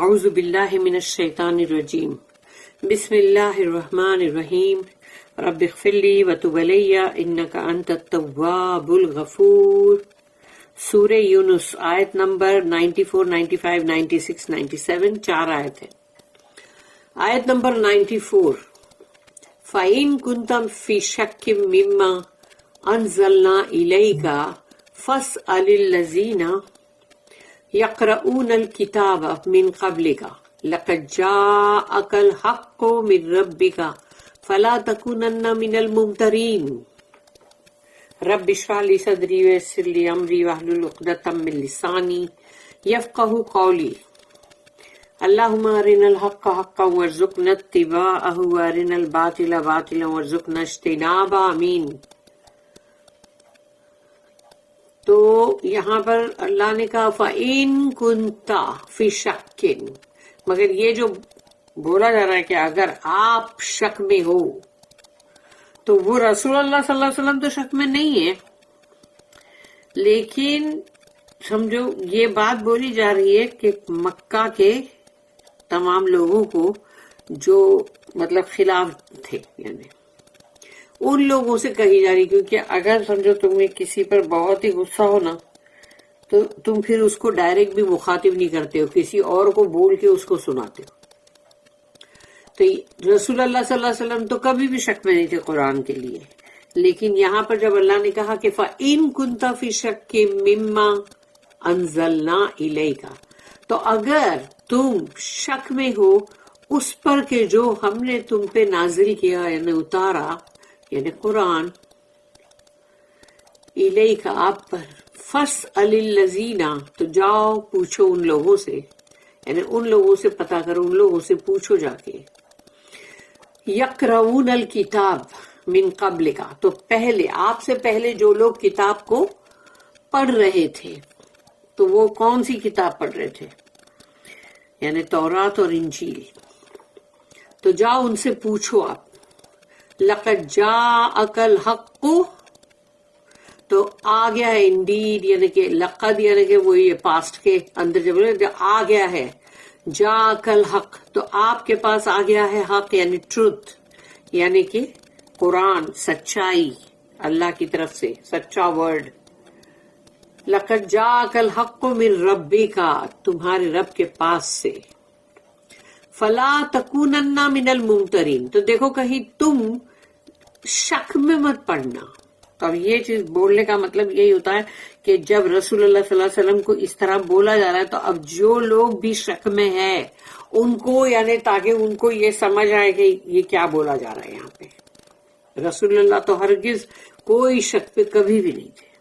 اعوذ باللہ من الشیطان الرجیم بسم اللہ الرحمن الرحیم رب اغفر لی وتب علی انک انت التواب الغفور. سورہ یونس آیت نمبر 94, 95, 96, 97 چار آیت ہے. آیت نمبر 94. فَإِن كُنتَ فِي شَكٍّ مِّمَّا أَنزَلْنَا إِلَيْكَ فَاسْأَلِ الَّذِينَ يَقْرَؤُونَ الْكِتَابَ مِن قَبْلِكَ لَقَدْ جَاءَكَ الْحَقُّ مِن رَّبِّكَ فَلَا تَكُونَنَّ مِنَ الْمُمْتَرِينَ. رب اشرح لي صدري ويسر لي أمري واحلل عقدة من لساني يفقهوا قولي. اللهم أرنا الحق حقا وارزقنا اتباعه وأرنا الباطل باطلا وارزقنا اجتنابه. آمین. تو یہاں پر اللہ نے کہا فَإِن كُنْتَ فِي شَكٍّ، مگر یہ جو بولا جا رہا ہے کہ اگر آپ شک میں ہو، تو وہ رسول اللہ صلی اللہ علیہ وسلم تو شک میں نہیں ہے، لیکن سمجھو یہ بات بولی جا رہی ہے کہ مکہ کے تمام لوگوں کو جو مطلب خلاف تھے، یعنی ان لوگوں سے کہی جا رہی، کیونکہ اگر سمجھو تمہیں کسی پر بہت ہی غصہ ہو نا، تو تم پھر اس کو ڈائریکٹ بھی مخاطب نہیں کرتے ہو، کسی اور کو بول کے اس کو سناتے ہو. تو رسول اللہ صلی اللہ علیہ وسلم تو کبھی بھی شک میں نہیں تھے قرآن کے لیے، لیکن یہاں پر جب اللہ نے کہا کہ فَإِن كُنْتَ فِي شَكٍّ مِّمَّا أَنزَلْنَا إِلَيْكَ، تو اگر تم شک میں ہو اس پر کہ جو ہم نے تم پہ نازل کیا، یعنی اتارا، یعنی قرآن، الیک آپ پر، فَاسْأَلِ الَّذِينَ، تو جاؤ پوچھو ان لوگوں سے، یعنی ان لوگوں سے پتا کرو، ان لوگوں سے پوچھو جا کے، یقرؤون الکتاب من قبلک، تو پہلے آپ سے پہلے جو لوگ کتاب کو پڑھ رہے تھے، تو وہ کون سی کتاب پڑھ رہے تھے؟ یعنی تورات اور انجیل. تو جاؤ ان سے پوچھو آپ. لقد جاءک الحق، تو آ گیا ہے، انڈیڈ یعنی کہ لقد یعنی کہ وہ یہ پاسٹ کے اندر جب آ گیا ہے، جاءک الحق، تو آپ کے پاس آ گیا ہے حق، یعنی ٹروتھ، یعنی کہ قرآن، سچائی، اللہ کی طرف سے سچا ورڈ. لقد جاءک الحق من ربک، تمہارے رب کے پاس سے. فلا تکونن من الممترین، تو دیکھو کہیں تم شک میں مت پڑنا. تو اب یہ چیز بولنے کا مطلب یہی ہوتا ہے کہ جب رسول اللہ صلی اللہ علیہ وسلم کو اس طرح بولا جا رہا ہے، تو اب جو لوگ بھی شک میں ہے ان کو، یعنی تاکہ ان کو یہ سمجھ آئے کہ یہ کیا بولا جا رہا ہے یہاں پہ. رسول اللہ تو ہرگز کوئی شک پہ کبھی بھی نہیں تھے.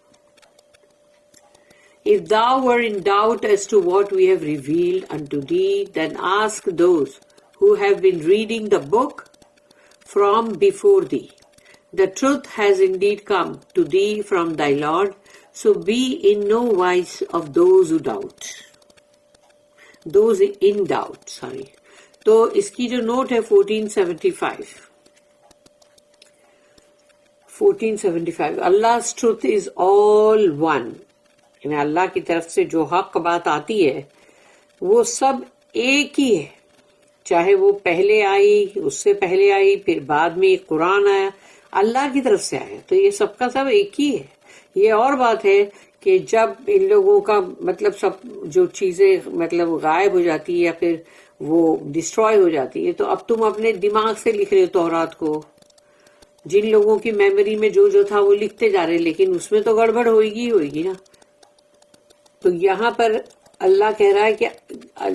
If thou were in doubt as to what we have revealed unto thee, then ask those who have been reading the book from before thee. The truth has indeed come to thee from thy Lord, so be in no wise of those who doubt. Those in doubt, sorry. تو اس کی جو note ہے 1475. 1475. Allah's truth is all one. یعنی اللہ کی طرف سے جو حق بات آتی ہے وہ سب ایک ہی ہے، چاہے وہ پہلے آئی، اس سے پہلے آئی، پھر بعد میں قرآن آیا، اللہ کی طرف سے آیا، تو یہ سب کا سب ایک ہی ہے. یہ اور بات ہے کہ جب ان لوگوں کا مطلب سب جو چیزیں مطلب غائب ہو جاتی ہے یا پھر وہ ڈسٹروائے ہو جاتی ہے، تو اب تم اپنے دماغ سے لکھ رہے ہو تورات کو. جن لوگوں کی میموری میں جو تھا وہ لکھتے جا رہے، لیکن اس میں تو گڑبڑ ہوئے گی نا. تو یہاں پر اللہ کہہ رہا ہے کہ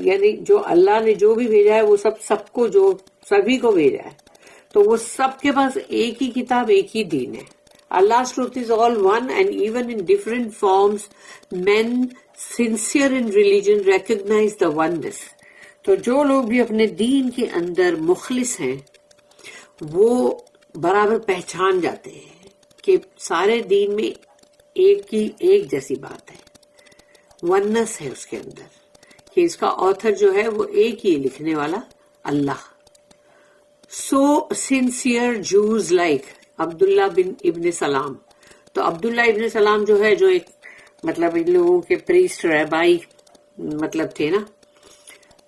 یعنی جو اللہ نے جو بھی بھیجا ہے وہ سب کو، جو سبھی کو بھیجا ہے، تو وہ سب کے پاس ایک ہی کتاب، ایک ہی دین ہے. Allah's truth is all one, and even in different forms men sincere in religion recognize the oneness. تو جو لوگ بھی اپنے دین کے اندر مخلص ہیں وہ برابر پہچان جاتے ہیں کہ سارے دین میں ایک جیسی بات ہے، ونس ہے اس کے اندر، کہ اس کا آتھر جو ہے وہ ایک ہی، لکھنے والا اللہ. سو سنسیئر جوز لائک عبداللہ بن ابن سلام. تو عبداللہ ابن سلام جو ہے، جو ایک مطلب ان لوگوں کے پریسٹ رہبائی مطلب تھے نا،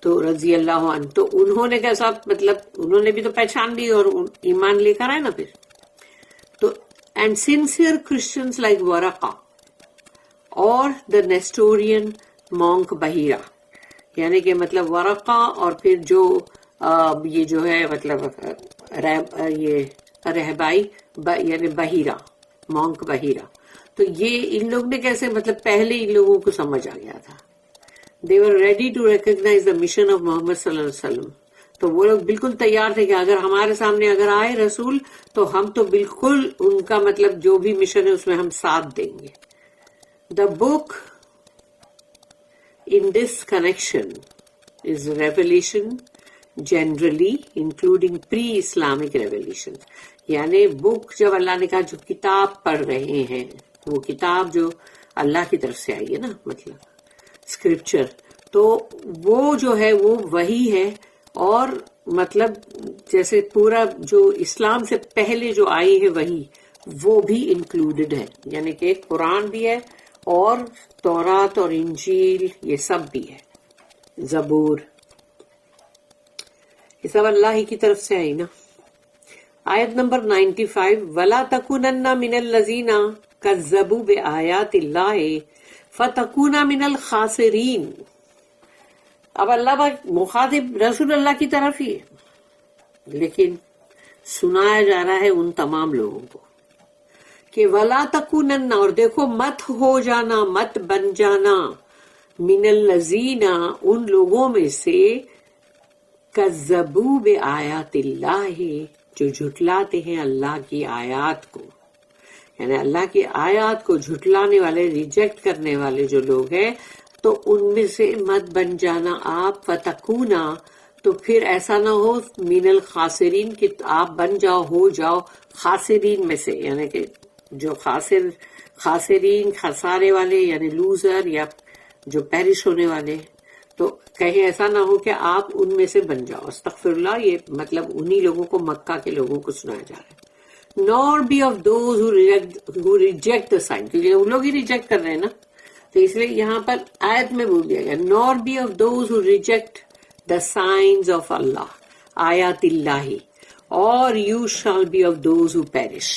تو رضی اللہ عنہ، تو انہوں نے کیسا مطلب انہوں نے بھی تو پہچان لی اور ایمان لے کر آئے نا پھر. تو and sincere Christians like Waraqah اور دا نیسٹورین مونک بحیرہ، یعنی کہ مطلب ورقہ اور پھر جو یہ جو ہے مطلب یہ رہبائی یعنی بحیرہ مونک بحیرہ. تو یہ ان لوگ نے کیسے مطلب پہلے ان لوگوں کو سمجھ آ گیا تھا. They were ready to recognize the mission of Muhammad صلی اللہ علیہ وسلم. تو وہ لوگ بالکل تیار تھے کہ اگر ہمارے سامنے اگر آئے رسول تو ہم تو بالکل ان کا مطلب جو بھی مشن ہے اس میں ہم ساتھ دیں گے. The book in this connection is Revelation generally including pre-Islamic revelation. یعنی بک جب اللہ نے کہا جو کتاب پڑھ رہے ہیں وہ کتاب جو اللہ کی طرف سے آئی ہے نا مطلب اسکرپچر، تو وہ جو ہے وہ وہی ہے. اور مطلب جیسے پورا جو اسلام سے پہلے جو آئی ہے وہی وہ بھی انکلوڈڈ ہے، یعنی کہ قرآن بھی ہے اور تورات اور انجیل یہ سب بھی ہے، زبور یہ سب اللہ ہی کی طرف سے آئی نا. آیت نمبر 95 وَلَا تَكُونَنَّ مِنَ الَّذِينَ كَذَّبُوا بِآيَاتِ اللَّهِ فَتَكُونَ مِنَ الْخَاسِرِينَ. اب اللہ مخاطب رسول اللہ کی طرف ہی ہے، لیکن سنایا جا رہا ہے ان تمام لوگوں کو کہ وَلَا تَكُونَنَّ، اور دیکھو مت ہو جانا، مت بن جانا، من الذین ان لوگوں میں سے کذبوا بآیات اللہ جو جھٹلاتے ہیں اللہ کی آیات کو، یعنی اللہ کی آیات کو جھٹلانے والے ریجیکٹ کرنے والے جو لوگ ہیں تو ان میں سے مت بن جانا آپ. فتکونا، تو پھر ایسا نہ ہو من الخاسرین کہ آپ بن جاؤ ہو جاؤ خاسرین میں سے، یعنی کہ جو خاسرین خسارے والے یعنی لوزر یا جو پیرش ہونے والے. تو کہیں ایسا نہ ہو کہ آپ ان میں سے بن جاؤ. استغفر اللہ، یہ مطلب انہی لوگوں کو مکہ کے لوگوں کو سنایا جا رہا ہے. nor be of those who reject the sign، کیونکہ وہ لوگ ہی ریجیکٹ کر رہے ہیں نا، تو اس لیے یہاں پر آیت میں بول دیا گیا nor be of those who reject the signs of Allah آیات اللہ or you shall be of those who perish.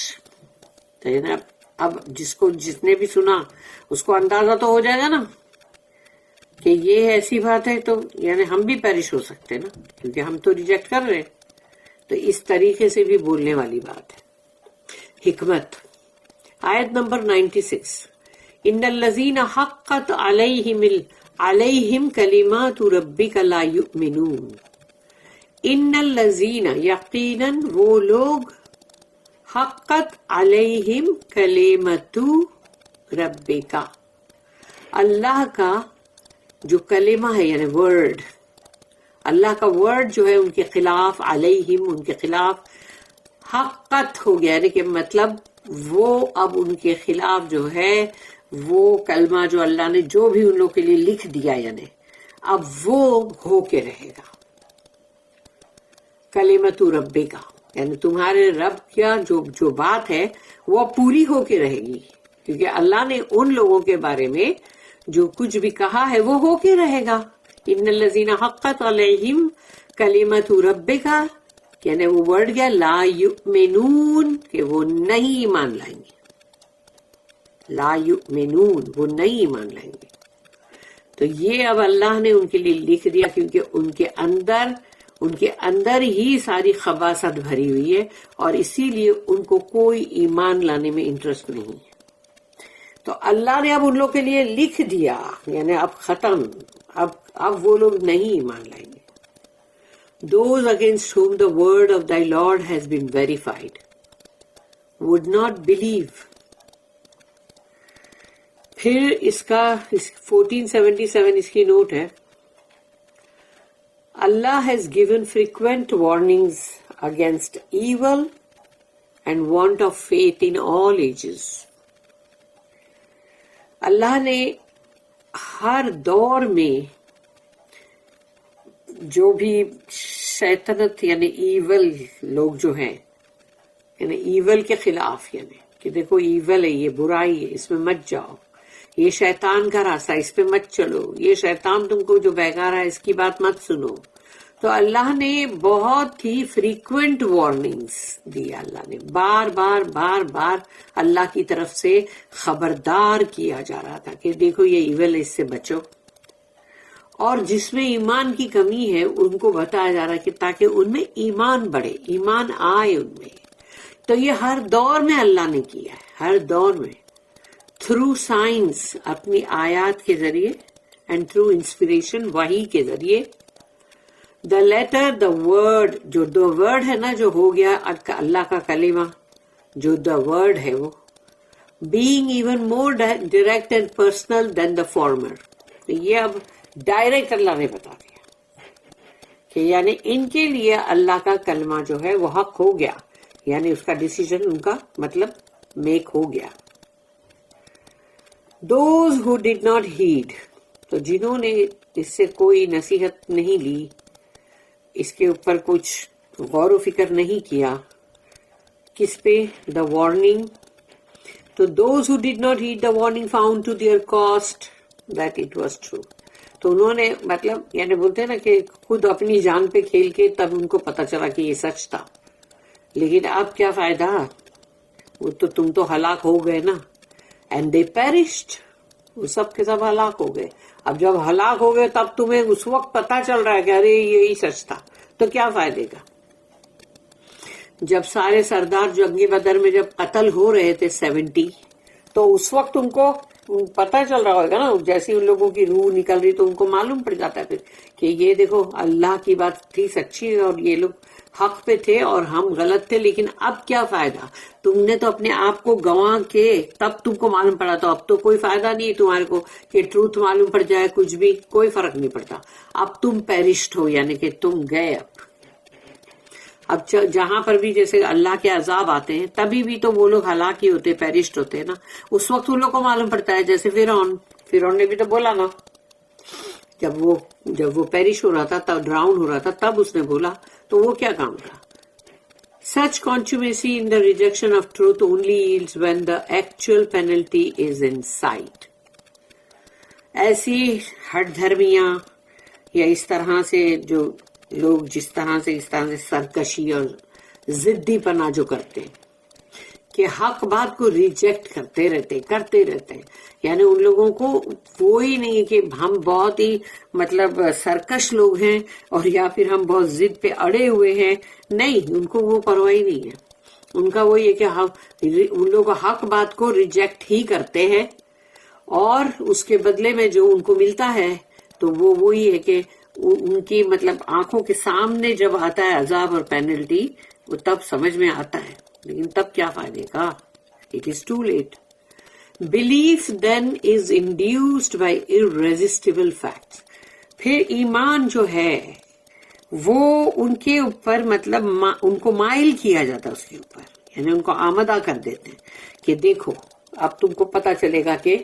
تو اب جس نے بھی سنا اس کو اندازہ تو ہو جائے گا نا کہ یہ ایسی بات ہے، تو یعنی ہم بھی پیرش ہو سکتے نا کیونکہ ہم تو ریجیکٹ کر رہے ہیں. تو اس طریقے سے بھی بولنے والی بات ہے. حکمت آیت نمبر 96 ان الذین حقت علیہم کلمات ربک لا یؤمنون. ان الذین یقیناً وہ لوگ حقت علیہم کلمت ربک اللہ کا جو کلمہ ہے یعنی ورڈ، اللہ کا ورڈ جو ہے ان کے خلاف علیہم ان کے خلاف حقت ہو گیا، یعنی کہ مطلب وہ اب ان کے خلاف جو ہے وہ کلمہ جو اللہ نے جو بھی ان لوگوں کے لیے لکھ دیا یعنی اب وہ ہو کے رہے گا. کلمۃ ربک کا یعنی تمہارے رب کا جو بات ہے وہ پوری ہو کے رہے گی، کیونکہ اللہ نے ان لوگوں کے بارے میں جو کچھ بھی کہا ہے وہ ہو کے رہے گا. ان الذین حقت علیہم کلمۃ ربک یعنی وہ ورڈ گیا لا یؤمنون کہ وہ نہیں ایمان لائیں گے. لا یؤمنون وہ نہیں ایمان لائیں گے. تو یہ اب اللہ نے ان کے لیے لکھ دیا کیونکہ ان کے اندر ہی ساری خباثت بھری ہوئی ہے اور اسی لیے ان کو کوئی ایمان لانے میں انٹرسٹ نہیں ہے. تو اللہ نے اب ان لوگوں کے لیے لکھ دیا یعنی اب ختم، اب وہ لوگ نہیں ایمان لائیں گے. Those against whom the word of thy Lord has been verified would not believe. پھر اس کا 1477 اس کی نوٹ ہے Allah has given frequent warnings against evil and want of faith in all ages. اللہ نے ہر دور میں جو بھی شیطنت یعنی ایول لوگ جو ہیں یعنی ایول کے خلاف یعنی کہ دیکھو ایول ہے یہ برائی ہے اس میں مت جاؤ، یہ شیطان کا راستہ، اس پہ مت چلو، یہ شیطان تم کو جو بہکا رہا ہے اس کی بات مت سنو. تو اللہ نے بہت ہی فریکوینٹ وارننگز دی، اللہ نے بار بار بار بار اللہ کی طرف سے خبردار کیا جا رہا تھا کہ دیکھو یہ ایول، اس سے بچو. اور جس میں ایمان کی کمی ہے ان کو بتایا جا رہا ہے کہ تاکہ ان میں ایمان بڑھے، ایمان آئے ان میں. تو یہ ہر دور میں اللہ نے کیا ہے، ہر دور میں، تھرو سائنس، اپنی آیات کے ذریعے، اینڈ تھرو انسپریشن، وحی کے ذریعے. دا لیٹر، دا ورڈ، جو دا ورڈ ہے نا، جو ہو گیا اللہ کا کلمہ، جو دا ورڈ ہے وہ being even more direct and personal than the former. تو یہ اب ڈائریکٹ اللہ نے بتا دیا کہ یعنی ان کے لیے اللہ کا کلمہ جو ہے وہ حق ہو گیا، یعنی اس کا ڈیسیژن ان کا مطلب میک ہو گیا. Those who did not heed، تو جنہوں نے اس سے کوئی نصیحت نہیں لی، اس کے اوپر کچھ غور و فکر نہیں کیا، کس پہ؟ The warning. تو those who did not heed the warning found to their cost that it was true. تو انہوں نے مطلب یعنی بولتے ہیں نا کہ خود اپنی جان پہ کھیل کے تب ان کو پتا چلا کہ یہ سچ تھا. لیکن اب کیا فائدہ، وہ تو تم تو ہلاک ہو گئے نا. اینڈ دے پیرشڈ، وہ سب کے سب ہلاک ہو گئے. اب جب ہلاک ہو گئے تب تمہیں اس وقت پتا چل رہا ہے کہ ارے یہی سچ تھا، تو کیا فائدے کا. جب سارے سردار جنگ بدر میں جب قتل ہو رہے تھے 70، تو اس وقت ان کو پتا چل رہا ہوگا نا، جیسی ان لوگوں کی روح نکل رہی تو ان کو معلوم پڑ جاتا ہے پھر کہ یہ دیکھو اللہ کی بات تھی سچی اور یہ لوگ حق پہ تھے اور ہم غلط تھے. لیکن اب کیا فائدہ، تم نے تو اپنے آپ کو گنوا کے تب تم کو معلوم پڑا، تو اب تو کوئی فائدہ نہیں تمہارے کو کہ ٹروتھ معلوم پڑ جائے، کچھ بھی کوئی فرق نہیں پڑتا. اب تم پیرشڈ ہو، یعنی کہ تم گئے. اب جہاں پر بھی جیسے اللہ کے عذاب آتے ہیں تبھی بھی تو وہ لوگ ہلاک ہی ہوتے، پیرشڈ ہوتے ہیں نا. اس وقت ان لوگ کو معلوم پڑتا ہے، جیسے فرعون نے بھی تو بولا نا، جب وہ پیرش ہو رہا تھا، تب ڈراؤن ہو رہا تھا، تب اس نے بولا. تو وہ کیا کام تھا. Such contumacy in the rejection of truth only yields when the actual penalty is in sight. ایسی ہٹ دھرمیاں یا اس طرح سے جو لوگ اس طرح سے سرکشی اور ضدی پنا جو کرتے ہیں کہ حق بات کو ریجیکٹ کرتے رہتے ہیں، یعنی ان لوگوں کو وہی نہیں کہ ہم بہت ہی مطلب سرکش لوگ ہیں اور یا پھر ہم بہت ضد پہ اڑے ہوئے ہیں. نہیں، ان کو وہ پرواہ نہیں ہے. ان کا وہی ہے کہ ان لوگ حق بات کو ریجیکٹ ہی کرتے ہیں، اور اس کے بدلے میں جو ان کو ملتا ہے تو وہ وہی ہے کہ ان کی مطلب آنکھوں کے سامنے جب آتا ہے عذاب اور پینلٹی، وہ تب سمجھ میں آتا ہے. لیکن تب کیا فائدے کا، it is too late. Belief then is induced by irresistible facts. پھر ایمان جو ہے وہ ان کے اوپر مطلب ان کو مائل کیا جاتا ہے، اس کے اوپر یعنی ان کو آمدہ کر دیتے ہیں کہ دیکھو اب تم کو پتا چلے گا کہ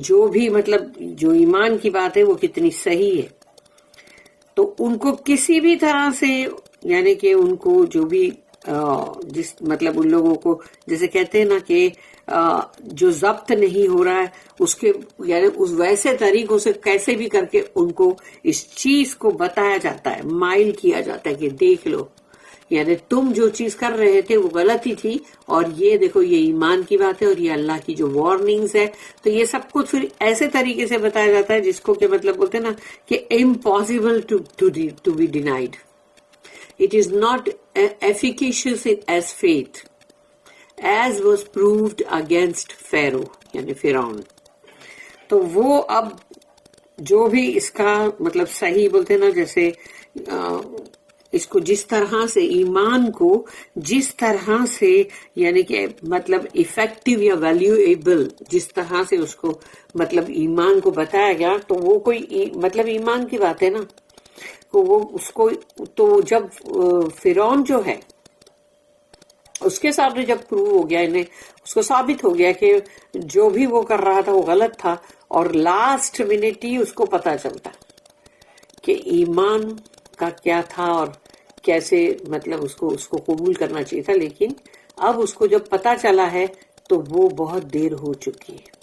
جو بھی مطلب جو ایمان کی بات ہے وہ کتنی صحیح ہے. تو ان کو کسی بھی طرح سے یعنی کہ ان کو جو بھی جس مطلب ان لوگوں کو جیسے کہتے ہیں نا کہ جو ضبط نہیں ہو رہا ہے اس کے یعنی اس ویسے طریقوں سے کیسے بھی کر کے ان کو اس چیز کو بتایا جاتا ہے، مائل کیا جاتا ہے کہ دیکھ لو یعنی تم جو چیز کر رہے تھے وہ غلط ہی تھی، اور یہ دیکھو یہ ایمان کی بات ہے اور یہ اللہ کی جو وارننگز ہے. تو یہ سب کچھ پھر ایسے طریقے سے بتایا جاتا ہے جس کو کہ مطلب بولتے ہیں نا کہ impossible to be denied. It is not efficacious as faith, as was proved against Pharaoh, یعنی فرعون. تو وہ اب جو بھی اس کا مطلب صحیح بولتے ہیں نا جیسے اس کو جس طرح سے ایمان کو جس طرح سے یعنی کہ مطلب افیکٹو یا ویلیویبل جس طرح سے اس کو مطلب ایمان کو بتایا گیا، تو وہ کوئی مطلب ایمان کی بات ہے نا. وہ اس کو تو جب فرعون جو ہے اس کے سامنے جب پروو ہو گیا، انہیں اس کو ثابت ہو گیا کہ جو بھی وہ کر رہا تھا وہ غلط تھا، اور لاسٹ منٹ ہی اس کو پتا چلتا کہ ایمان کا کیا تھا اور کیسے مطلب اس کو قبول کرنا چاہیے تھا. لیکن اب اس کو جب پتا چلا ہے تو وہ بہت دیر ہو چکی ہے.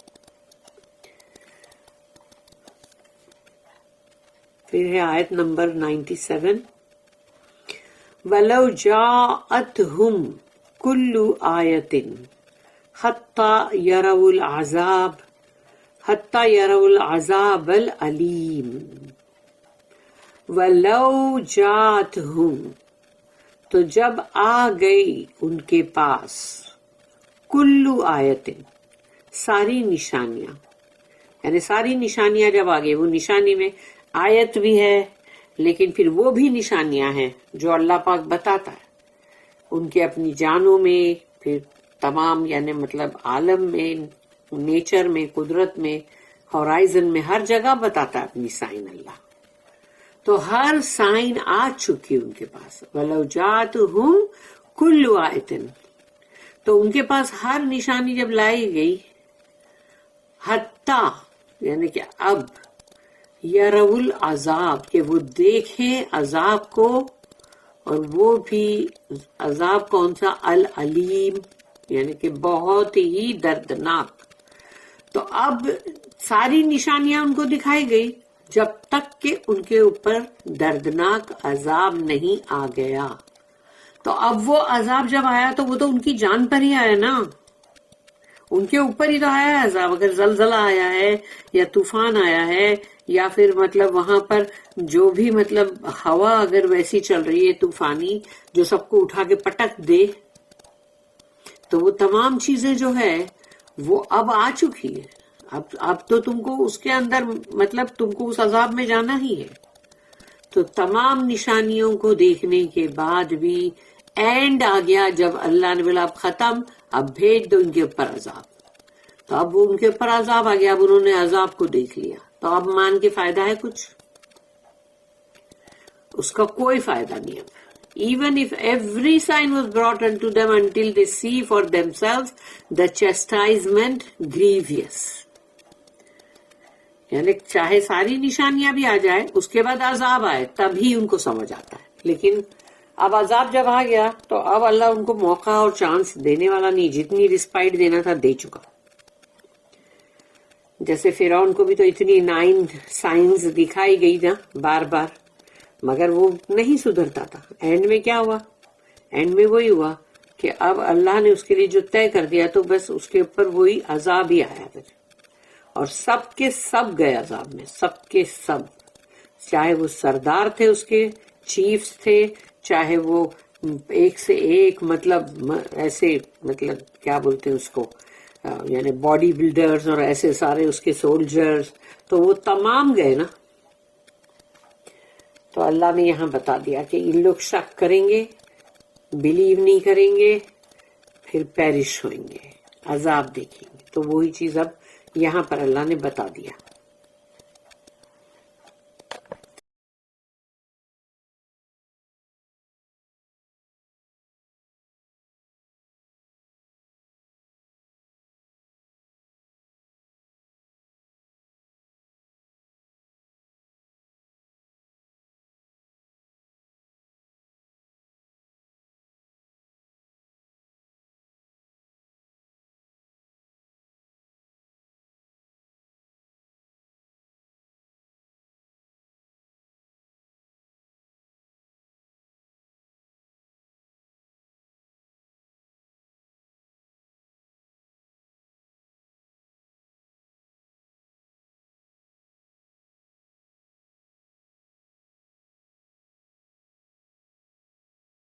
پھر ہے آیت نمبر 97، وَلَوْ جَاءَتْهُمْ كُلُّ آیَةٍ حَتَّى يَرَوُا الْعَذَابَ الْأَلِيمَ۔ وَلَوْ جَاءَتْهُمْ، تو جب آ گئی ان کے پاس، کلو آیتن، ساری نشانیاں، یعنی ساری نشانیاں جب آ گئی، وہ نشانی میں آیت بھی ہے لیکن پھر وہ بھی نشانیاں ہیں جو اللہ پاک بتاتا ہے ان کے اپنی جانوں میں، پھر تمام یعنی مطلب عالم میں، نیچر میں، قدرت میں، ہورائزن میں، ہر جگہ بتاتا ہے اپنی سائن اللہ۔ تو ہر سائن آ چکی ان کے پاس، وَلَوْ جَاءَتْهُمْ كُلُّ آیَةٍ، تو ان کے پاس ہر نشانی جب لائی گئی، حتیٰ یعنی کہ اب، یروا العذاب، کہ وہ دیکھیں عذاب کو، اور وہ بھی عذاب کون سا؟ العلیم، یعنی کہ بہت ہی دردناک۔ تو اب ساری نشانیاں ان کو دکھائی گئی جب تک کہ ان کے اوپر دردناک عذاب نہیں آ گیا۔ تو اب وہ عذاب جب آیا تو وہ تو ان کی جان پر ہی آیا نا، ان کے اوپر ہی تو آیا ہے عذاب۔ اگر زلزلہ آیا ہے یا طوفان آیا ہے یا پھر مطلب وہاں پر جو بھی مطلب ہوا اگر ویسی چل رہی ہے طوفانی جو سب کو اٹھا کے پٹک دے، تو وہ تمام چیزیں جو ہے وہ اب آ چکی ہے۔ اب تو تم کو اس کے اندر مطلب تم کو اس عذاب میں جانا ہی ہے۔ تو تمام نشانیوں کو دیکھنے کے بعد بھی اینڈ آ گیا جب اللہ نے بولا اب ختم، اب بھیج دو ان کے اوپر عذاب۔ تو اب وہ ان کے اوپر عذاب آ گیا، اب انہوں نے عذاب کو دیکھ لیا، تو اب مان کے فائدہ ہے کچھ؟ اس کا کوئی فائدہ نہیں اب۔ Even if every sign was brought unto them until they see for themselves the chastisement grievous، یعنی چاہے ساری نشانیاں بھی آ جائے، اس کے بعد عذاب آئے تب ہی ان کو سمجھ آتا ہے، لیکن اب عذاب جب آ گیا تو اب اللہ ان کو موقع اور چانس دینے والا نہیں، جتنی رسپائٹ دینا تھا دے چکا۔ جیسے فرعون کو بھی تو اتنی 9 سائنز دکھائی گئی نا بار بار، مگر وہ نہیں سدھرتا تھا۔ اینڈ میں کیا ہوا؟ اینڈ میں وہی ہوا کہ اب اللہ نے اس کے لیے جو طے کر دیا تو بس اس کے اوپر وہی عذاب ہی آیا پھر، اور سب کے سب گئے عذاب میں، سب کے سب، چاہے وہ سردار تھے، اس کے چیفز تھے، چاہے وہ ایک سے ایک مطلب ایسے مطلب کیا بولتے ہیں اس کو، یعنی باڈی بلڈرز اور ایسے سارے اس کے سولجرز، تو وہ تمام گئے نا۔ تو اللہ نے یہاں بتا دیا کہ ان لوگ شک کریں گے، بلیو نہیں کریں گے، پھر پیرش ہوئیں گے، عذاب دیکھیں گے۔ تو وہی چیز اب یہاں پر اللہ نے بتا دیا۔